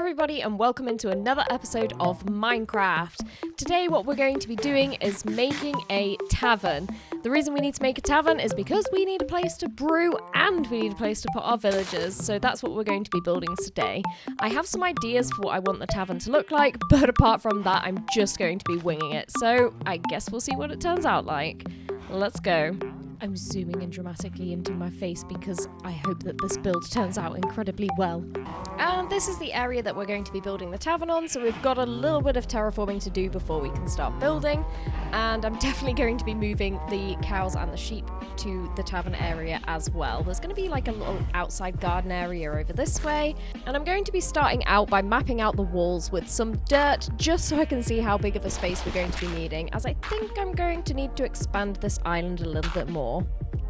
everybody and welcome into another episode of Minecraft. Today what we're going to be doing is making a tavern. The reason we need to make a tavern is because we need a place to brew and we need a place to put our villagers, so that's what we're going to be building today. I have some ideas for what I want the tavern to look like, but apart from that I'm just going to be winging it, so I guess we'll see what it turns out like. Let's go. I'm zooming in dramatically into my face because I hope that this build turns out incredibly well. And this is the area that we're going to be building the tavern on, so we've got a little bit of terraforming to do before we can start building. And I'm definitely going to be moving the cows and the sheep to the tavern area as well. There's going to be like a little outside garden area over this way. And I'm going to be starting out by mapping out the walls with some dirt, just so I can see how big of a space we're going to be needing, as I think I'm going to need to expand this island a little bit more.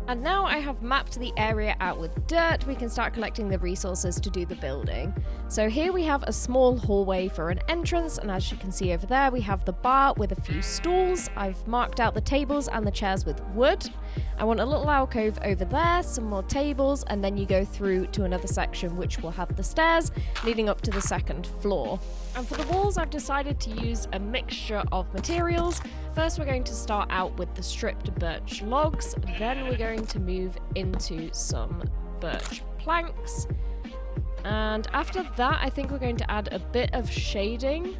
And now I have mapped the area out with dirt, we can start collecting the resources to do the building. So here we have a small hallway for an entrance, and as you can see over there we have the bar with a few stools. I've marked out the tables and the chairs with wood. I want a little alcove over there, some more tables, and then you go through to another section which will have the stairs leading up to the second floor. And for the walls I've decided to use a mixture of materials. First we're going to start out with the stripped birch logs, then we're going to move into some birch planks, and after that I think we're going to add a bit of shading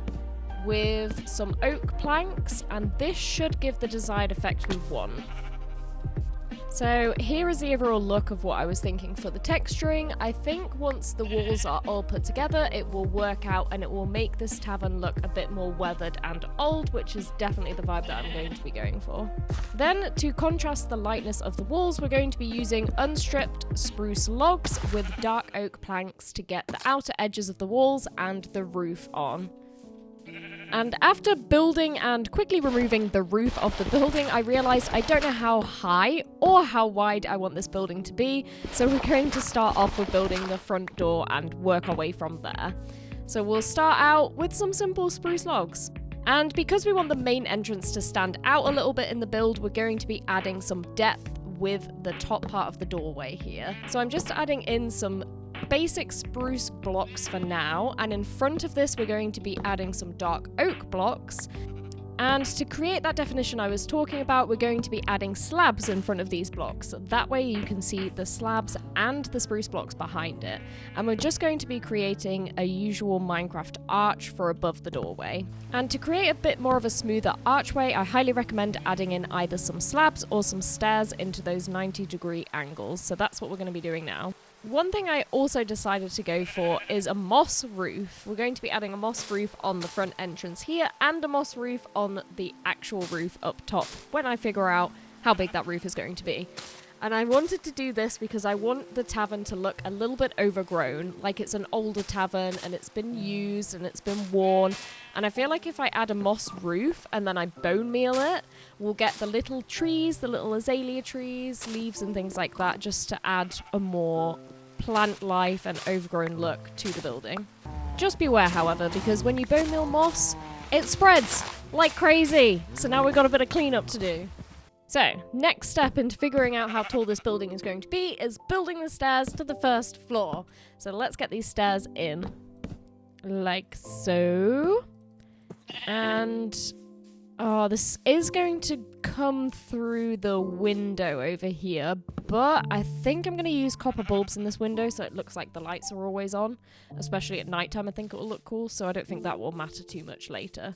with some oak planks, and this should give the desired effect we want. So here is the overall look of what I was thinking for the texturing. I think once the walls are all put together, it will work out and it will make this tavern look a bit more weathered and old, which is definitely the vibe that I'm going to be going for. Then, to contrast the lightness of the walls, we're going to be using unstripped spruce logs with dark oak planks to get the outer edges of the walls and the roof on. And after building and quickly removing the roof of the building, I realised I don't know how high or how wide I want this building to be, so we're going to start off with building the front door and work our way from there. So we'll start out with some simple spruce logs. And because we want the main entrance to stand out a little bit in the build, we're going to be adding some depth with the top part of the doorway here. So I'm just adding in some basic spruce blocks for now, and in front of this we're going to be adding some dark oak blocks, and to create that definition I was talking about we're going to be adding slabs in front of these blocks. That way you can see the slabs and the spruce blocks behind it, and we're just going to be creating a usual Minecraft arch for above the doorway. And to create a bit more of a smoother archway, I highly recommend adding in either some slabs or some stairs into those 90-degree angles, so that's what we're going to be doing now. One thing I also decided to go for is a moss roof. We're going to be adding a moss roof on the front entrance here and a moss roof on the actual roof up top when I figure out how big that roof is going to be. And I wanted to do this because I want the tavern to look a little bit overgrown, like it's an older tavern and it's been used and it's been worn. And I feel like if I add a moss roof and then I bone meal it, we'll get the little trees, the little azalea trees, leaves and things like that, just to add a more plant life and overgrown look to the building. Just beware, however, because when you bone meal moss, it spreads like crazy. So now we've got a bit of cleanup to do. So, next step into figuring out how tall this building is going to be is building the stairs to the first floor. So let's get these stairs in. Like so. And this is going to come through the window over here, but I think I'm going to use copper bulbs in this window so it looks like the lights are always on. Especially at nighttime, I think it will look cool, so I don't think that will matter too much later.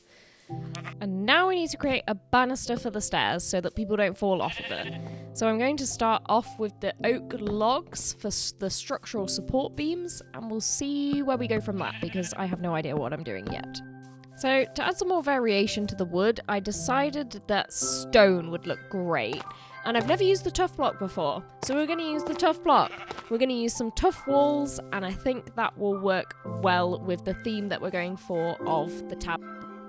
And now we need to create a banister for the stairs so that people don't fall off of it. So I'm going to start off with the oak logs for the structural support beams, and we'll see where we go from that because I have no idea what I'm doing yet. So to add some more variation to the wood, I decided that stone would look great. And I've never used the tough block before, so we're going to use the tough block. We're going to use some tough walls, and I think that will work well with the theme that we're going for of the tab.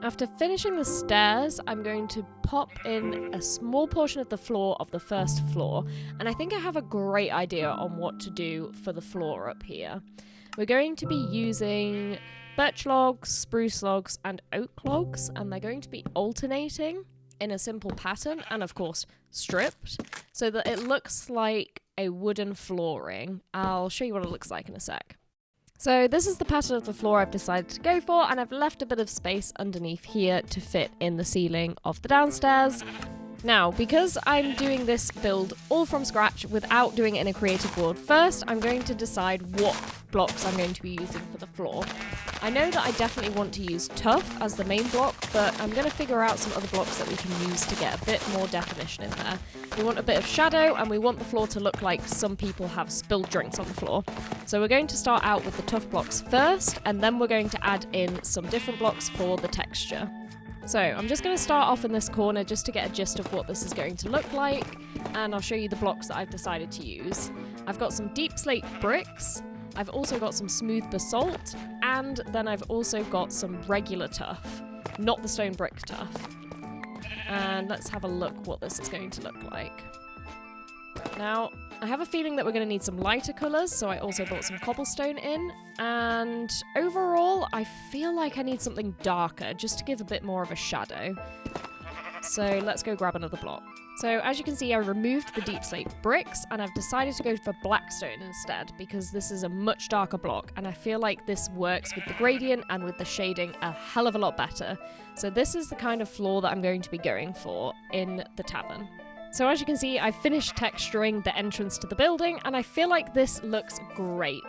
After finishing the stairs, I'm going to pop in a small portion of the floor of the first floor, and I think I have a great idea on what to do for the floor up here. We're going to be using birch logs, spruce logs, and oak logs, and they're going to be alternating in a simple pattern, and of course stripped, so that it looks like a wooden flooring. I'll show you what it looks like in a sec. So this is the pattern of the floor I've decided to go for, and I've left a bit of space underneath here to fit in the ceiling of the downstairs. Now, because I'm doing this build all from scratch without doing it in a creative world first, I'm going to decide what blocks I'm going to be using for the floor. I know that I definitely want to use tuff as the main block, but I'm going to figure out some other blocks that we can use to get a bit more definition in there. We want a bit of shadow, and we want the floor to look like some people have spilled drinks on the floor. So we're going to start out with the tuff blocks first, and then we're going to add in some different blocks for the texture. So I'm just going to start off in this corner just to get a gist of what this is going to look like, and I'll show you the blocks that I've decided to use. I've got some deep slate bricks, I've also got some smooth basalt, and then I've also got some regular tuff, not the stone brick tuff. And let's have a look what this is going to look like. Now, I have a feeling that we're going to need some lighter colours, so I also brought some cobblestone in, and overall I feel like I need something darker just to give a bit more of a shadow. So let's go grab another block. So as you can see, I removed the deep slate bricks, and I've decided to go for blackstone instead because this is a much darker block, and I feel like this works with the gradient and with the shading a hell of a lot better. So this is the kind of floor that I'm going to be going for in the tavern. So as you can see, I've finished texturing the entrance to the building, and I feel like this looks great.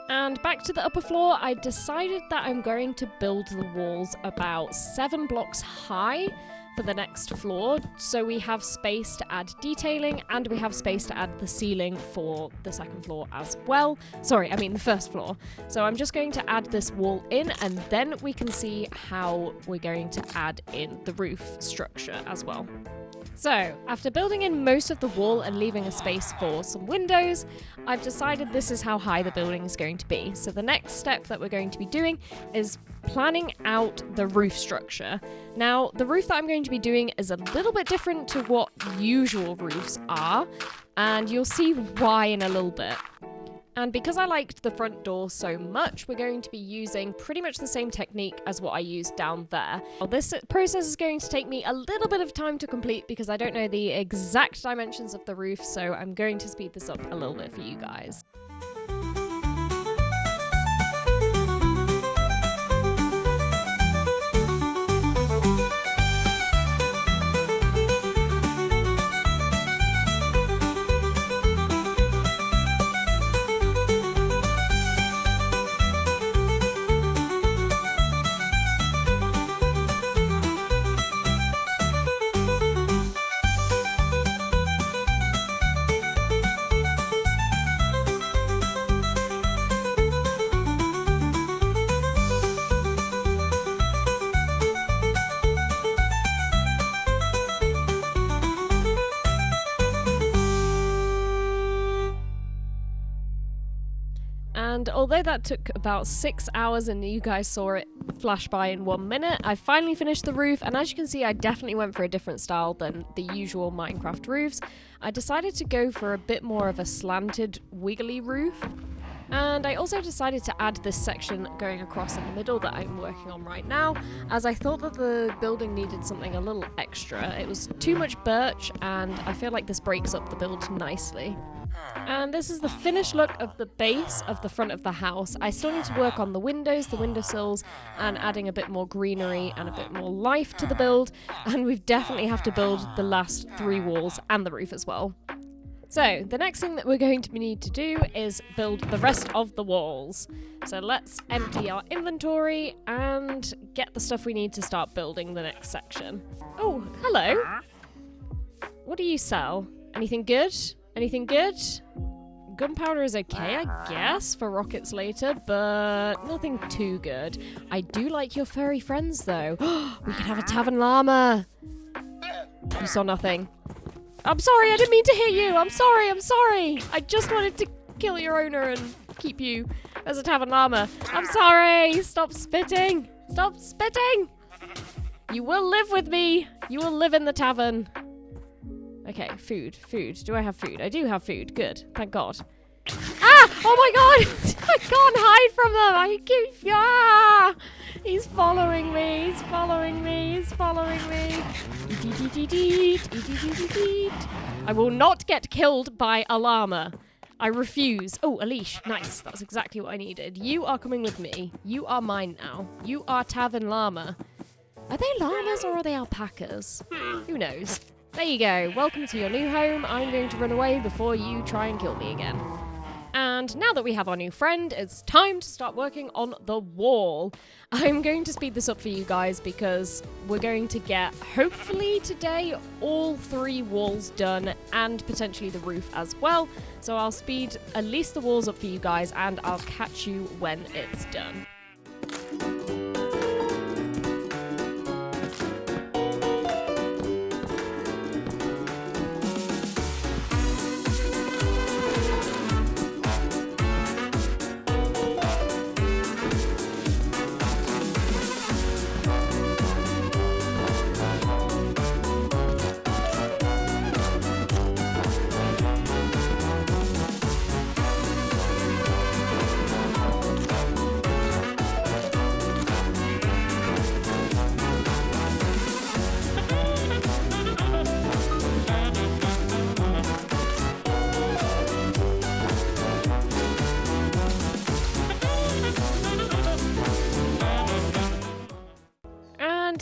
And back to the upper floor, I decided that I'm going to build the walls about 7 blocks high for the next floor, so we have space to add detailing, and we have space to add the ceiling for the second floor as well. Sorry, I mean the first floor. So I'm just going to add this wall in, and then we can see how we're going to add in the roof structure as well. So, after building in most of the wall and leaving a space for some windows, I've decided this is how high the building is going to be. So the next step that we're going to be doing is planning out the roof structure. Now, the roof that I'm going to be doing is a little bit different to what usual roofs are, and you'll see why in a little bit. And because I liked the front door so much, we're going to be using pretty much the same technique as what I used down there. Well, this process is going to take me a little bit of time to complete because I don't know the exact dimensions of the roof, so I'm going to speed this up a little bit for you guys. And although that took about 6 hours and you guys saw it flash by in 1 minute, I finally finished the roof, and as you can see, I definitely went for a different style than the usual Minecraft roofs. I decided to go for a bit more of a slanted, wiggly roof. And I also decided to add this section going across in the middle that I'm working on right now, as I thought that the building needed something a little extra. It was too much birch, and I feel like this breaks up the build nicely. And this is the finished look of the base of the front of the house. I still need to work on the windows, the windowsills, and adding a bit more greenery and a bit more life to the build. And we definitely have to build the last 3 walls and the roof as well. So the next thing that we're going to need to do is build the rest of the walls. So let's empty our inventory and get the stuff we need to start building the next section. Oh, hello. What do you sell? Anything good? Anything good? Gunpowder is okay, I guess, for rockets later, but nothing too good. I do like your furry friends, though. We can have a tavern llama. You saw nothing. I'm sorry, I didn't mean to hit you. I'm sorry. I just wanted to kill your owner and keep you as a tavern llama. I'm sorry. Stop spitting. Stop spitting. You will live with me. You will live in the tavern. Okay, food. Do I have food? I do have food. Good. Thank God. Ah! Oh my God! I can't hide from them! Ah! He's following me. I will not get killed by a llama. I refuse. Oh, a leash. Nice. That's exactly what I needed. You are coming with me. You are mine now. You are Tavern Llama. Are they llamas or are they alpacas? Who knows? There you go. Welcome to your new home. I'm going to run away before you try and kill me again. And now that we have our new friend, it's time to start working on the wall. I'm going to speed this up for you guys because we're going to get, hopefully today, all 3 walls done and potentially the roof as well. So I'll speed at least the walls up for you guys and I'll catch you when it's done.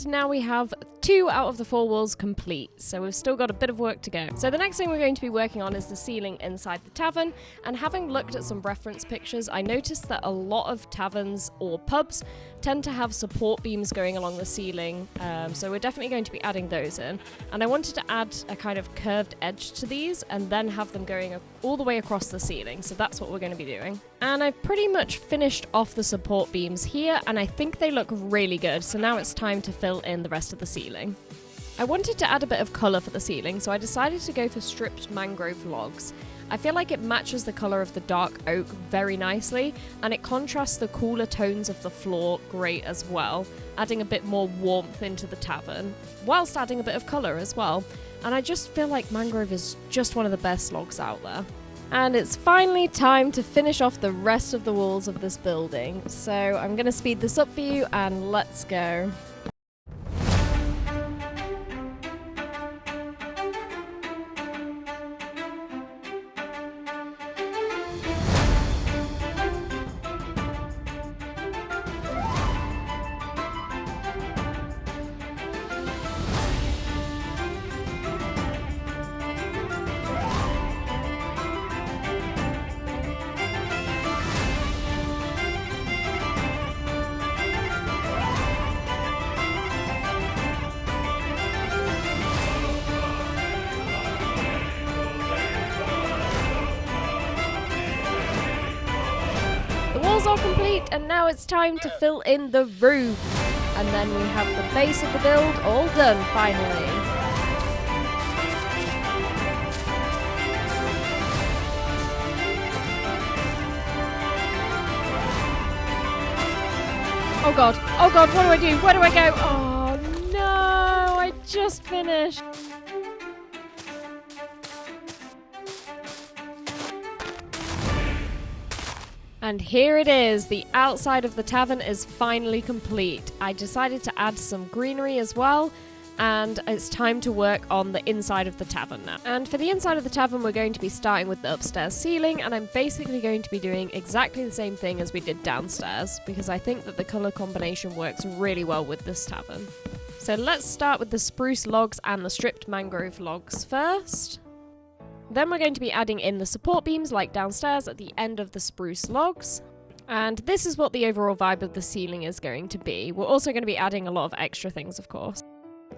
Now we have 2 out of the 4 walls complete, so we've still got a bit of work to go. So the next thing we're going to be working on is the ceiling inside the tavern, and having looked at some reference pictures, I noticed that a lot of taverns or pubs tend to have support beams going along the ceiling, so we're definitely going to be adding those in. And I wanted to add a kind of curved edge to these and then have them going all the way across the ceiling, so that's what we're going to be doing. And I've pretty much finished off the support beams here, and I think they look really good, so now it's time to fill in the rest of the ceiling. I wanted to add a bit of colour for the ceiling, so I decided to go for stripped mangrove logs. I feel like it matches the colour of the dark oak very nicely, and it contrasts the cooler tones of the floor great as well, adding a bit more warmth into the tavern, whilst adding a bit of colour as well. And I just feel like mangrove is just one of the best logs out there. And it's finally time to finish off the rest of the walls of this building. So I'm going to speed this up for you and let's go. All complete, and now it's time to fill in the roof, and then we have the base of the build all done finally. Oh god, what do I do? Where do I go? Oh no, I just finished. And here it is, the outside of the tavern is finally complete. I decided to add some greenery as well, and it's time to work on the inside of the tavern now. And for the inside of the tavern, we're going to be starting with the upstairs ceiling, and I'm basically going to be doing exactly the same thing as we did downstairs, because I think that the colour combination works really well with this tavern. So let's start with the spruce logs and the stripped mangrove logs first. Then we're going to be adding in the support beams like downstairs at the end of the spruce logs. And this is what the overall vibe of the ceiling is going to be. We're also going to be adding a lot of extra things, of course.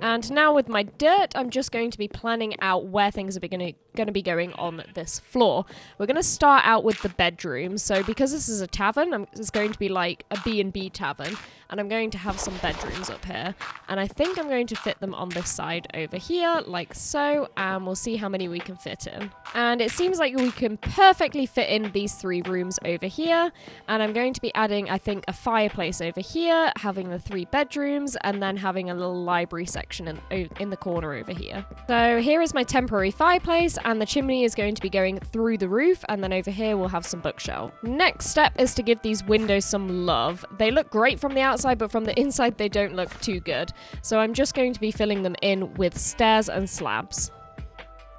And now with my dirt, I'm just going to be planning out where things are going to be going on this floor. We're going to start out with the bedrooms. So because this is a tavern, it's going to be like a B&B tavern. And I'm going to have some bedrooms up here. And I think I'm going to fit them on this side over here, like so. And we'll see how many we can fit in. And it seems like we can perfectly fit in these 3 rooms over here. And I'm going to be adding, I think, a fireplace over here, having the 3 bedrooms, and then having a little library section in the corner over here. So here is my temporary fireplace, and the chimney is going to be going through the roof, and then over here we'll have some bookshelf. Next step is to give these windows some love. They look great from the outside, but from the inside they don't look too good. So I'm just going to be filling them in with stairs and slabs.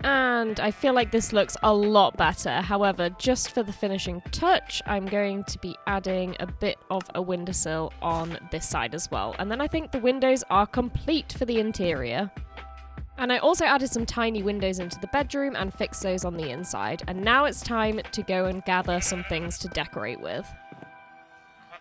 And I feel like this looks a lot better. However, just for the finishing touch, I'm going to be adding a bit of a windowsill on this side as well. And then I think the windows are complete for the interior. And I also added some tiny windows into the bedroom and fixed those on the inside. And now it's time to go and gather some things to decorate with.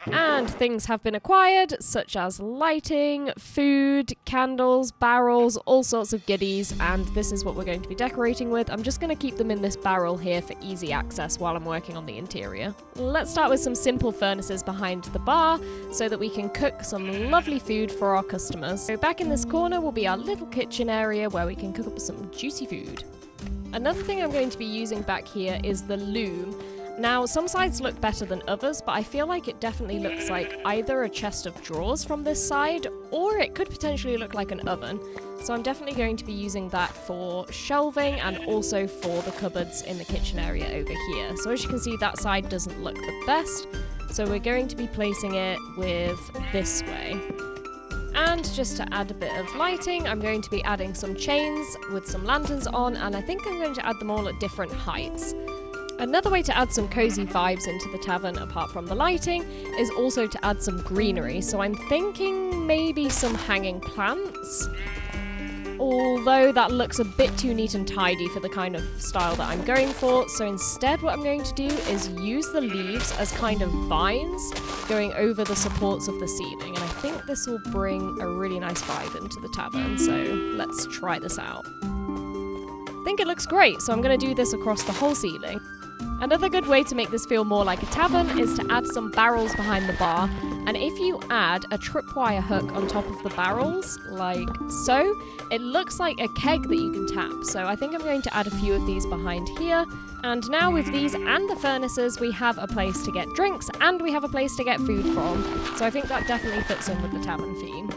And things have been acquired, such as lighting, food, candles, barrels, all sorts of goodies, and this is what we're going to be decorating with. I'm just going to keep them in this barrel here for easy access while I'm working on the interior. Let's start with some simple furnaces behind the bar so that we can cook some lovely food for our customers. So back in this corner will be our little kitchen area where we can cook up some juicy food. Another thing I'm going to be using back here is the loom. Now, some sides look better than others, but I feel like it definitely looks like either a chest of drawers from this side, or it could potentially look like an oven. So I'm definitely going to be using that for shelving and also for the cupboards in the kitchen area over here. So as you can see, that side doesn't look the best. So we're going to be placing it with this way. And just to add a bit of lighting, I'm going to be adding some chains with some lanterns on, and I think I'm going to add them all at different heights. Another way to add some cozy vibes into the tavern, apart from the lighting, is also to add some greenery. So I'm thinking maybe some hanging plants. Although that looks a bit too neat and tidy for the kind of style that I'm going for. So instead what I'm going to do is use the leaves as kind of vines going over the supports of the ceiling. And I think this will bring a really nice vibe into the tavern. So let's try this out. I think it looks great, so I'm going to do this across the whole ceiling. Another good way to make this feel more like a tavern is to add some barrels behind the bar, and if you add a tripwire hook on top of the barrels, like so, it looks like a keg that you can tap. So I think I'm going to add a few of these behind here, and now with these and the furnaces, we have a place to get drinks and we have a place to get food from. So I think that definitely fits in with the tavern theme.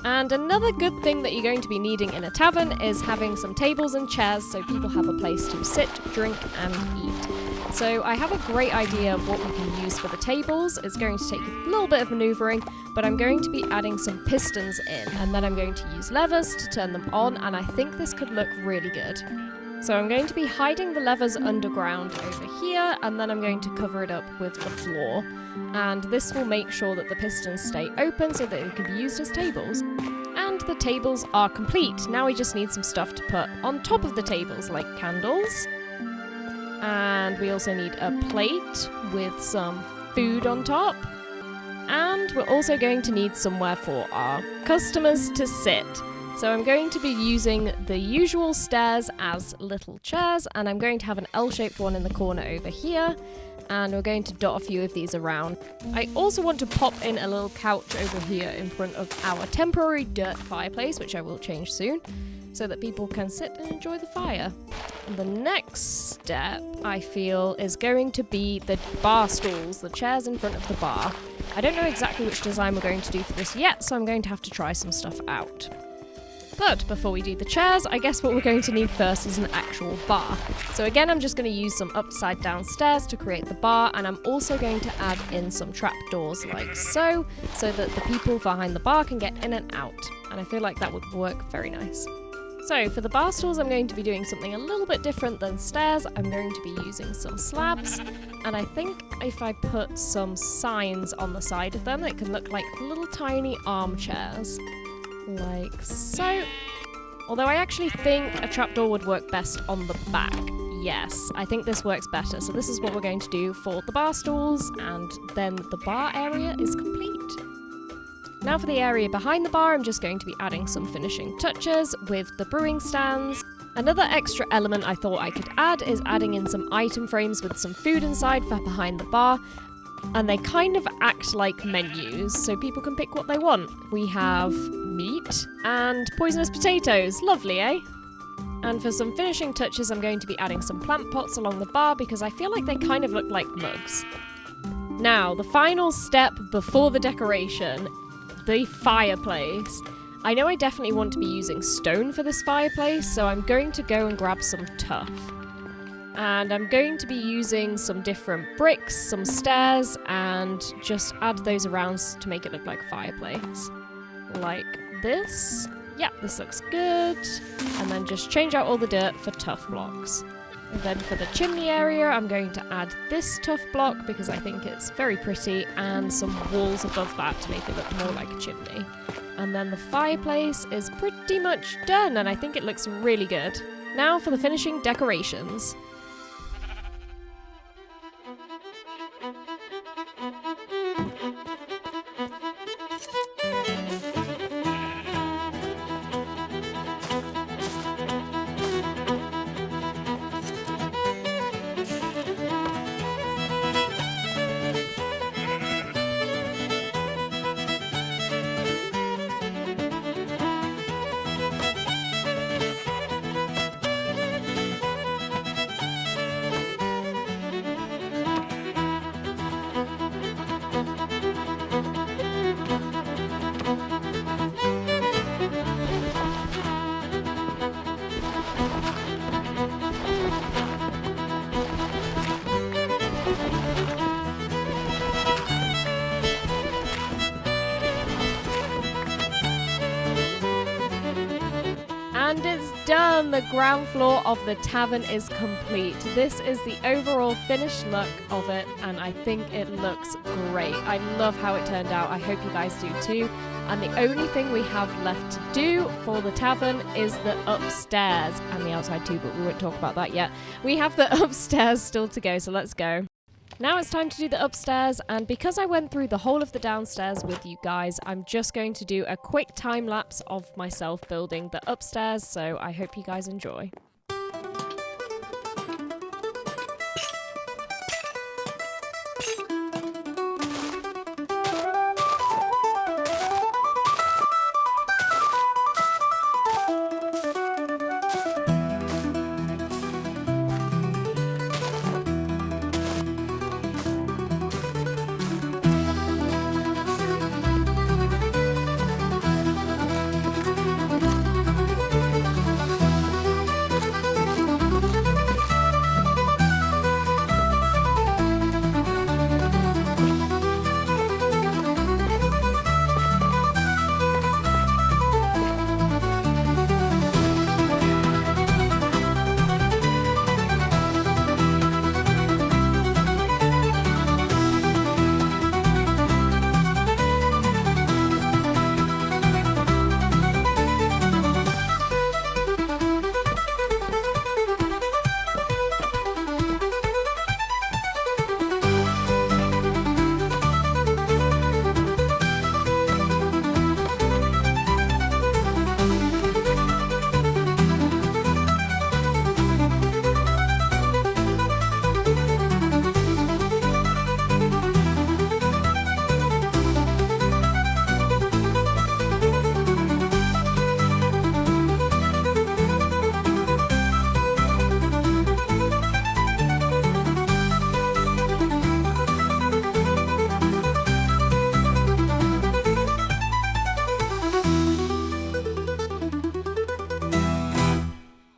And another good thing that you're going to be needing in a tavern is having some tables and chairs so people have a place to sit, drink and eat. So I have a great idea of what we can use for the tables. It's going to take a little bit of maneuvering, but I'm going to be adding some pistons in, and then I'm going to use levers to turn them on, and I think this could look really good. So I'm going to be hiding the levers underground over here, and then I'm going to cover it up with the floor. And this will make sure that the pistons stay open so that they can be used as tables. And the tables are complete. Now we just need some stuff to put on top of the tables, like candles. And we also need a plate with some food on top. And we're also going to need somewhere for our customers to sit. So I'm going to be using the usual stairs as little chairs, and I'm going to have an L-shaped one in the corner over here, and we're going to dot a few of these around. I also want to pop in a little couch over here in front of our temporary dirt fireplace, which I will change soon, so that people can sit and enjoy the fire. And the next step, I feel, is going to be the bar stools, the chairs in front of the bar. I don't know exactly which design we're going to do for this yet, so I'm going to have to try some stuff out. But before we do the chairs, I guess what we're going to need first is an actual bar. So again, I'm just going to use some upside down stairs to create the bar, and I'm also going to add in some trapdoors like so that the people behind the bar can get in and out. And I feel like that would work very nice. So for the bar stools, I'm going to be doing something a little bit different than stairs. I'm going to be using some slabs, and I think if I put some signs on the side of them, it can look like little tiny armchairs. Like so. Although I actually think a trapdoor would work best on the back. Yes, I think this works better. So this is what we're going to do for the bar stools, and then the bar area is complete. Now for the area behind the bar, I'm just going to be adding some finishing touches with the brewing stands. Another extra element I thought I could add is adding in some item frames with some food inside for behind the bar. And they kind of act like menus, so people can pick what they want. We have meat and poisonous potatoes. Lovely, eh? And for some finishing touches, I'm going to be adding some plant pots along the bar because I feel like they kind of look like mugs. Now, the final step before the decoration, the fireplace. I know I definitely want to be using stone for this fireplace, so I'm going to go and grab some tuff. And I'm going to be using some different bricks, some stairs, and just add those around to make it look like a fireplace. Like this. Yeah, this looks good. And then just change out all the dirt for tough blocks. And then for the chimney area, I'm going to add this tough block because I think it's very pretty, and some walls above that to make it look more like a chimney. And then the fireplace is pretty much done, and I think it looks really good. Now for the finishing decorations. And it's done! The ground floor of the tavern is complete. This is the overall finished look of it, and I think it looks great. I love how it turned out. I hope you guys do too. And the only thing we have left to do for the tavern is the upstairs, and the outside too, but we won't talk about that yet. We have the upstairs still to go, so let's go. Now it's time to do the upstairs, and because I went through the whole of the downstairs with you guys, I'm just going to do a quick time lapse of myself building the upstairs, so I hope you guys enjoy.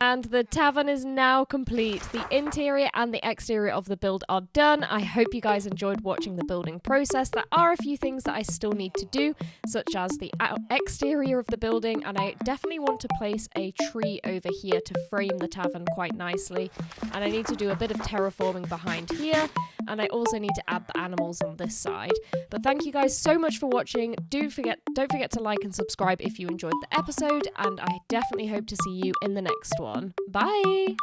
And the tavern is now complete. The interior and the exterior of the build are done. I hope you guys enjoyed watching the building process. There are a few things that I still need to do, such as the exterior of the building, and I definitely want to place a tree over here to frame the tavern quite nicely. And I need to do a bit of terraforming behind here, and I also need to add the animals on this side. But thank you guys so much for watching. Don't forget to like and subscribe if you enjoyed the episode, and I definitely hope to see you in the next one. Bye!